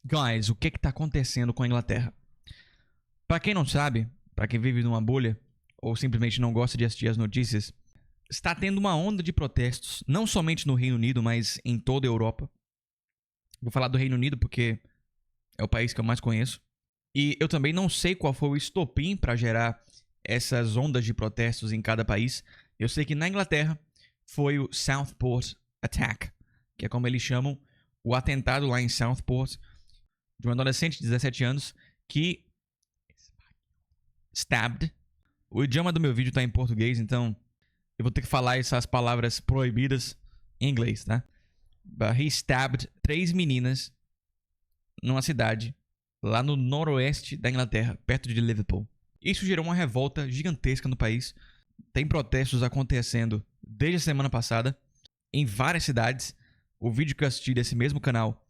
Guys, o que tá acontecendo com a Inglaterra? Pra quem não sabe, pra quem vive numa bolha, ou simplesmente não gosta de assistir as notícias, está tendo uma onda de protestos, não somente no Reino Unido, mas em toda a Europa. Vou falar do Reino Unido porque é o país que eu mais conheço. E eu também não sei qual foi o estopim para gerar essas ondas de protestos em cada país. Eu sei que na Inglaterra foi o Southport Attack, que é como eles chamam o atentado lá em Southport de um adolescente de 17 anos que stabbed. O idioma do meu vídeo tá em português, então eu vou ter que falar essas palavras proibidas em inglês, tá? But he stabbed 3 meninas numa cidade lá no noroeste da Inglaterra, perto de Liverpool. Isso gerou uma revolta gigantesca no país. Tem protestos acontecendo desde a semana passada em várias cidades. O vídeo que eu assisti desse mesmo canal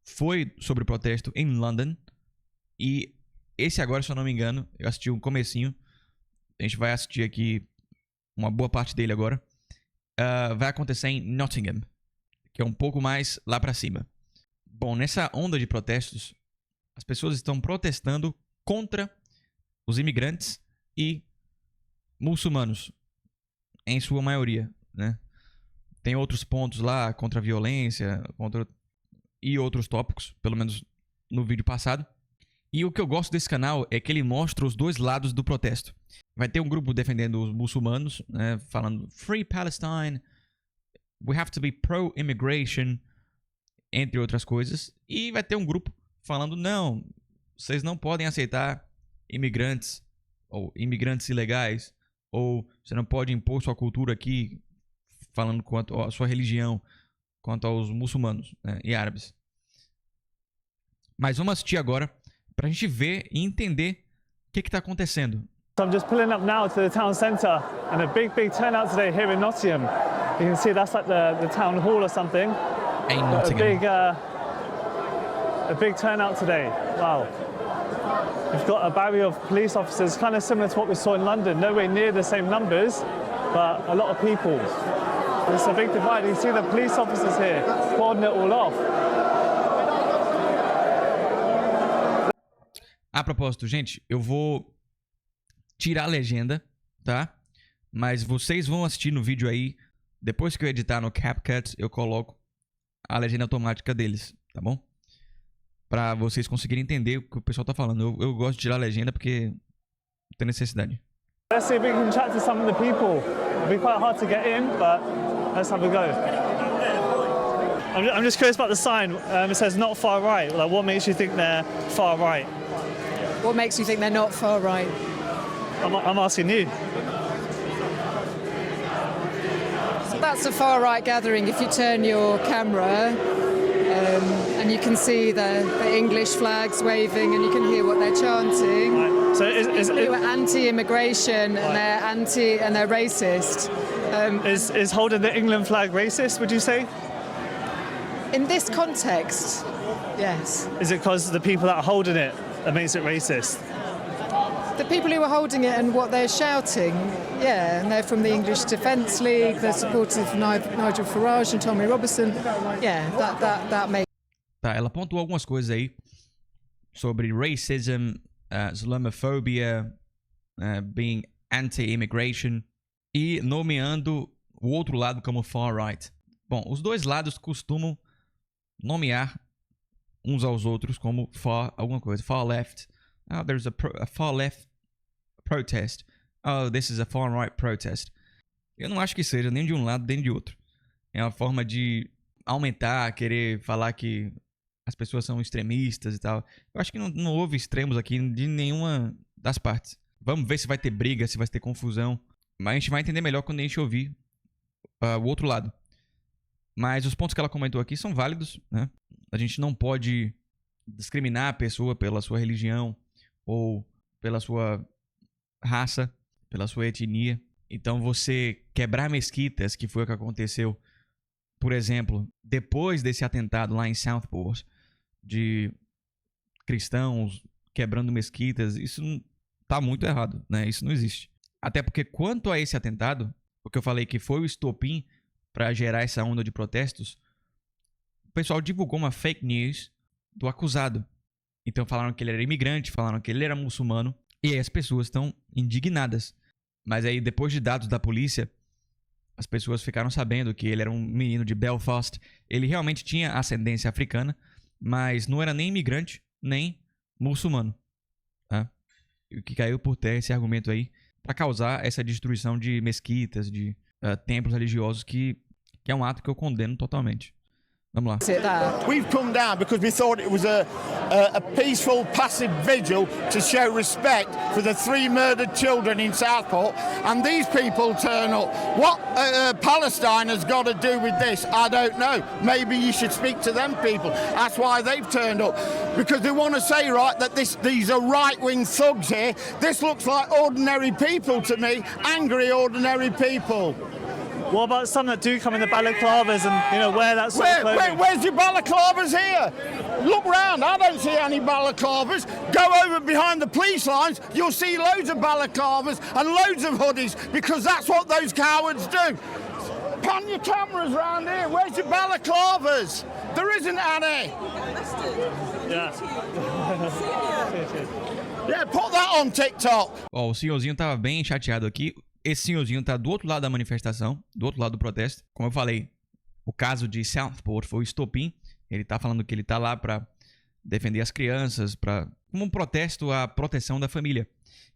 foi sobre o protesto em London. E esse agora, se eu não me engano, eu assisti um comecinho. A gente vai assistir aqui uma boa parte dele agora. Vai acontecer em Nottingham, que é um pouco mais lá pra cima. Bom, nessa onda de protestos, as pessoas estão protestando contra os imigrantes e muçulmanos, em sua maioria, né? Tem outros pontos lá contra a violência, e outros tópicos, pelo menos no vídeo passado. E o que eu gosto desse canal é que ele mostra os dois lados do protesto. Vai ter um grupo defendendo os muçulmanos, né, falando Free Palestine, we have to be pro-immigration, entre outras coisas. E vai ter um grupo falando, não, vocês não podem aceitar imigrantes, ou imigrantes ilegais, ou você não pode impor sua cultura aqui, falando quanto à sua religião, quanto aos muçulmanos, né, e árabes. Mas vamos assistir agora pra gente ver e entender o que está acontecendo. So I'm just pulling up now to the town centre, and a big turnout today here in Nottingham. You can see that's like the town hall or something. Em Nottingham. A big turnout today. Wow. We've got a barrier of police officers, kind of similar to what we saw in London. Nowhere near the same numbers, but a lot of people. It's a big divide. You see the police officers here cordon it all off. A propósito, gente, eu vou tirar a legenda, tá? Mas vocês vão assistir no vídeo aí. Depois que eu editar no CapCut, eu coloco a legenda automática deles, tá bom? Pra vocês conseguirem entender o que o pessoal tá falando. Eu gosto de tirar a legenda porque não tem necessidade. Let's see if we can chat to some of the people. It'll be quite hard to get in, but let's have a go. I'm just curious about the sign. It says not far right. Like, what makes you think they're far right? What makes you think they're not far right? I'm asking you. So that's a far right gathering. If you turn your camera and you can see the English flags waving and you can hear what they're chanting. Right. So is People who are anti-immigration and they're racist. is holding the England flag racist, would you say? In this context, yes. Is it because the people that are holding it that makes it racist? The people who are holding it and what they're shouting, yeah, and they're from the English Defence League, they're supportive of Nigel Farage and Tommy Robinson, yeah, that makes... Tá, ela pontuou algumas coisas aí sobre racism, Islamophobia, being anti-immigration e nomeando o outro lado como far right. Bom, os dois lados costumam nomear uns aos outros como far alguma coisa. Far left. Oh, there's a far left protest. Oh, this is a far right protest. Eu não acho que seja nem de um lado nem de outro. É uma forma de aumentar, querer falar que as pessoas são extremistas e tal. Eu acho que não houve extremos aqui de nenhuma das partes. Vamos ver se vai ter briga, se vai ter confusão. Mas a gente vai entender melhor quando a gente ouvir o outro lado. Mas os pontos que ela comentou aqui são válidos, né? A gente não pode discriminar a pessoa pela sua religião ou pela sua raça, pela sua etnia. Então você quebrar mesquitas, que foi o que aconteceu, por exemplo, depois desse atentado lá em Southport, de cristãos quebrando mesquitas, isso tá muito errado, né? Isso não existe. Até porque quanto a esse atentado, o que eu falei que foi o estopim para gerar essa onda de protestos, o pessoal divulgou uma fake news do acusado. Então falaram que ele era imigrante, falaram que ele era muçulmano, e aí as pessoas estão indignadas. Mas aí, depois de dados da polícia, as pessoas ficaram sabendo que ele era um menino de Belfast. Ele realmente tinha ascendência africana, mas não era nem imigrante, nem muçulmano. Tá? E o que caiu por terra esse argumento aí, para causar essa destruição de mesquitas, de templos religiosos, que é um ato que eu condeno totalmente. Vamos lá. We've come down because we thought it was a peaceful, passive vigil to show respect for the 3 murdered children in Southport, and these people turn up. What Palestine has got to do with this, I don't know. Maybe you should speak to them people. That's why they've turned up, because they want to say, right, that these are right-wing thugs here. This looks like ordinary people to me, angry ordinary people. What about some that do come in the balaclavas and wear that sort of clothing? Where's your balaclavas here? Look round, I don't see any balaclavas. Go over behind the police lines, you'll see loads of balaclavas and loads of hoodies, because that's what those cowards do. Pan your cameras round here, where's your balaclavas? There isn't any. Yeah. Yeah, put that on TikTok. Ó, o senhorzinho tava bem chateado aqui. Esse senhorzinho tá do outro lado da manifestação, do outro lado do protesto. Como eu falei, o caso de Southport foi o estopim. Ele tá falando que ele tá lá pra defender as crianças, como um protesto à proteção da família.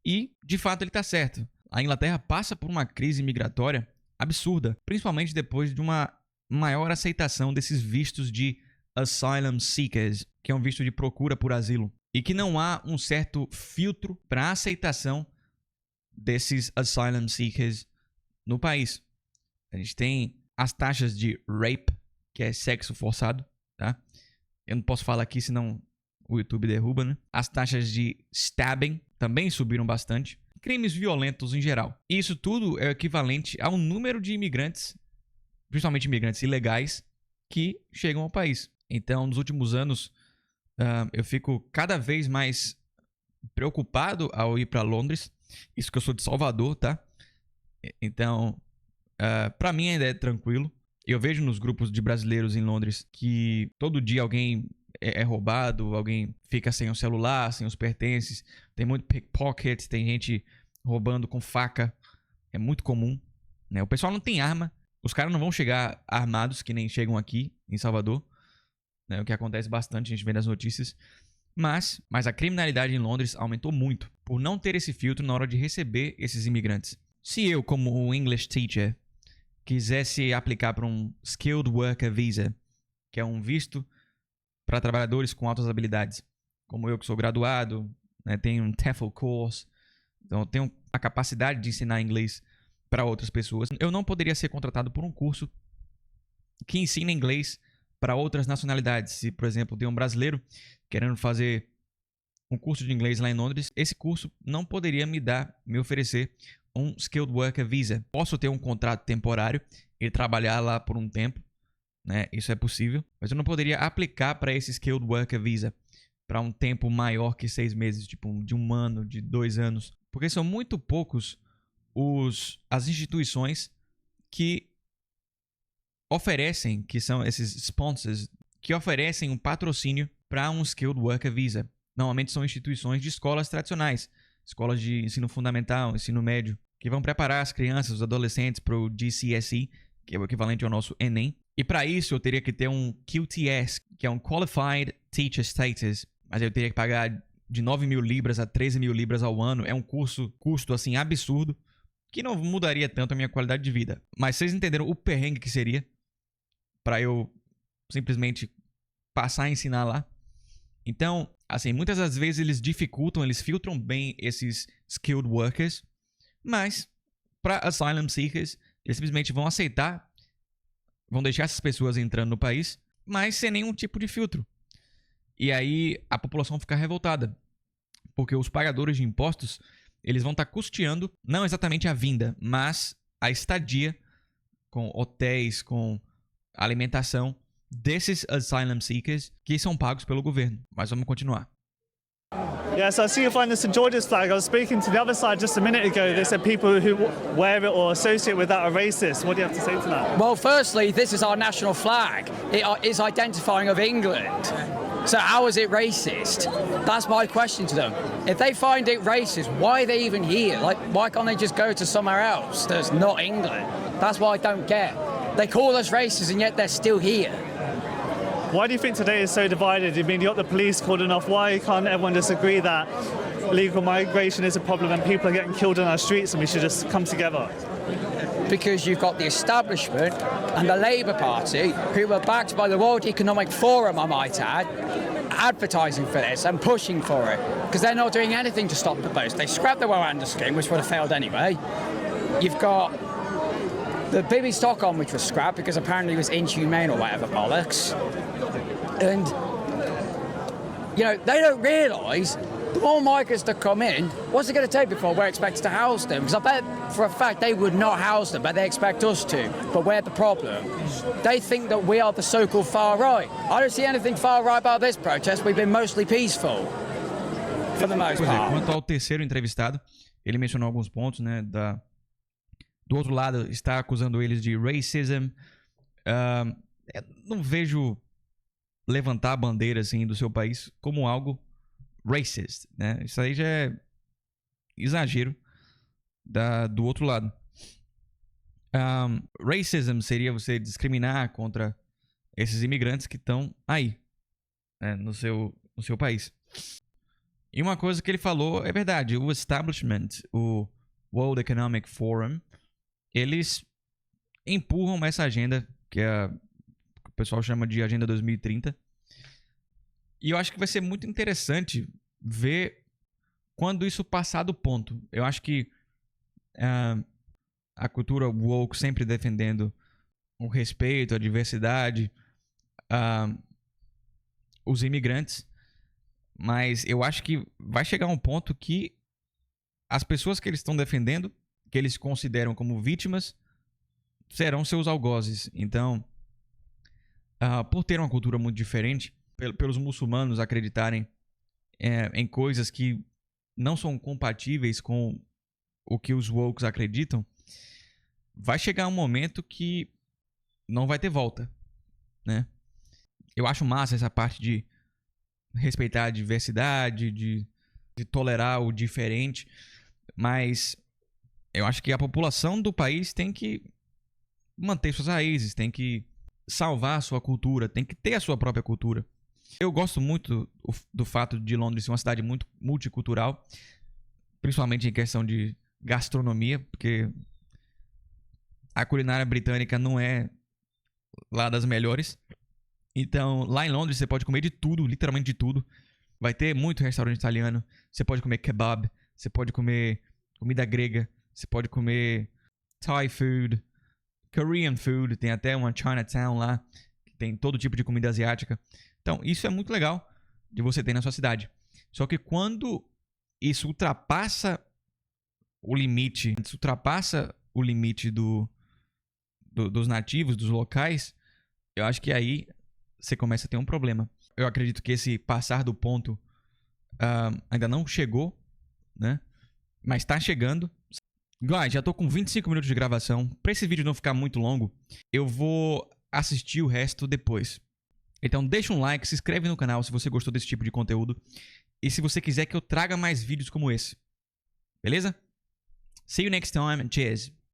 E, de fato, ele tá certo. A Inglaterra passa por uma crise migratória absurda, principalmente depois de uma maior aceitação desses vistos de asylum seekers, que é um visto de procura por asilo, e que não há um certo filtro para aceitação desses asylum seekers no país. A gente tem as taxas de rape, que é sexo forçado, tá? Eu não posso falar aqui, senão o YouTube derruba, né? As taxas de stabbing também subiram bastante. Crimes violentos em geral. Isso tudo é equivalente ao número de imigrantes, principalmente imigrantes ilegais, que chegam ao país. Então, nos últimos anos, eu fico cada vez mais preocupado ao ir para Londres. Isso que eu sou de Salvador, tá? Então, pra mim ainda é tranquilo. Eu vejo nos grupos de brasileiros em Londres que todo dia alguém é roubado, alguém fica sem o celular, sem os pertences. Tem muito pickpocket, tem gente roubando com faca. É muito comum, né? O pessoal não tem arma. Os caras não vão chegar armados que nem chegam aqui em Salvador, né? O que acontece bastante, a gente vê nas notícias. Mas a criminalidade em Londres aumentou muito por não ter esse filtro na hora de receber esses imigrantes. Se eu, como um English teacher, quisesse aplicar para um Skilled Worker Visa, que é um visto para trabalhadores com altas habilidades, como eu que sou graduado, né, tenho um TEFL course, então eu tenho a capacidade de ensinar inglês para outras pessoas, eu não poderia ser contratado por um curso que ensina inglês para outras nacionalidades. Se, por exemplo, tem um brasileiro querendo fazer um curso de inglês lá em Londres, esse curso não poderia me oferecer um Skilled Worker Visa. Posso ter um contrato temporário e trabalhar lá por um tempo, né? Isso é possível, mas eu não poderia aplicar para esse Skilled Worker Visa para um tempo maior que 6 meses, tipo de 1 ano, de 2 anos, porque são muito poucos as instituições que oferecem, que são esses sponsors, que oferecem um patrocínio para um Skilled Worker Visa. Normalmente são instituições de escolas tradicionais, escolas de ensino fundamental, ensino médio, que vão preparar as crianças, os adolescentes para o GCSE, que é o equivalente ao nosso Enem. E para isso eu teria que ter um QTS, que é um Qualified Teacher Status, mas eu teria que pagar de 9.000 libras a 13.000 libras ao ano. É um custo assim absurdo, que não mudaria tanto a minha qualidade de vida. Mas vocês entenderam o perrengue que seria para eu simplesmente passar a ensinar lá? Então, assim, muitas das vezes eles filtram bem esses skilled workers, mas para asylum seekers, eles simplesmente vão aceitar, vão deixar essas pessoas entrando no país, mas sem nenhum tipo de filtro. E aí a população fica revoltada, porque os pagadores de impostos, eles vão estar custeando, não exatamente a vinda, mas a estadia com hotéis, com alimentação desses asylum seekers que são pagos pelo governo. Mas vamos continuar. Yeah, so I see you're flying the St. George's flag. I was speaking to the other side just a minute ago. They said people who wear it or associate with that are racist. What do you have to say to that? Well, firstly, this is our national flag. It is identifying of England. So how is it racist? That's my question to them. If they find it racist, why are they even here? Like, why can't they just go to somewhere else that's not England? That's what I don't get. They call us racist and yet they're still here. Why do you think today is so divided? You mean you got the police calling off? Why can't everyone just agree that illegal migration is a problem and people are getting killed on our streets and we should just come together? Because you've got the establishment and the Labour Party, who were backed by the World Economic Forum, I might add, advertising for this and pushing for it, because they're not doing anything to stop the boats. They scrapped the Rwanda scheme, which would have failed anyway. You've got the Bibi Stockholm, which was scrapped because apparently it was inhumane or whatever bollocks. And, you know, they don't realise the more migrants that come in, what's it going to take before we're expected to house them? Because I bet for a fact they would not house them, but they expect us to. But we're the problem. They think that we are the so-called far right. I don't see anything far right about this protest. We've been mostly peaceful, for the most part. Quanto ao terceiro entrevistado, ele mencionou alguns pontos, né? Do outro lado, está acusando eles de racism. Não vejo levantar a bandeira assim, do seu país como algo racist, né? Isso aí já é exagero do outro lado. Racism seria você discriminar contra esses imigrantes que estão aí, né, no seu país. E uma coisa que ele falou é verdade. O establishment, o World Economic Forum, eles empurram essa agenda que o pessoal chama de Agenda 2030. E eu acho que vai ser muito interessante ver quando isso passar do ponto. Eu acho que a cultura woke sempre defendendo o respeito, a diversidade, os imigrantes. Mas eu acho que vai chegar um ponto que as pessoas que eles estão defendendo, que eles consideram como vítimas, serão seus algozes. Então, por ter uma cultura muito diferente, pelos muçulmanos acreditarem em coisas que não são compatíveis com o que os wokes acreditam, vai chegar um momento que não vai ter volta, né? Eu acho massa essa parte de respeitar a diversidade, de tolerar o diferente, mas eu acho que a população do país tem que manter suas raízes, tem que salvar a sua cultura, tem que ter a sua própria cultura. Eu gosto muito do fato de Londres ser uma cidade muito multicultural, principalmente em questão de gastronomia, porque a culinária britânica não é lá das melhores. Então, lá em Londres você pode comer de tudo, literalmente de tudo. Vai ter muito restaurante italiano, você pode comer kebab, você pode comer comida grega, você pode comer Thai food, Korean food, tem até uma Chinatown lá, que tem todo tipo de comida asiática. Então, isso é muito legal de você ter na sua cidade. Só que quando isso ultrapassa o limite, dos nativos, dos locais, eu acho que aí você começa a ter um problema. Eu acredito que esse passar do ponto ainda não chegou, né? Mas tá chegando. Guys, já tô com 25 minutos de gravação. Pra esse vídeo não ficar muito longo, eu vou assistir o resto depois. Então deixa um like, se inscreve no canal se você gostou desse tipo de conteúdo. E se você quiser que eu traga mais vídeos como esse. Beleza? See you next time and cheers.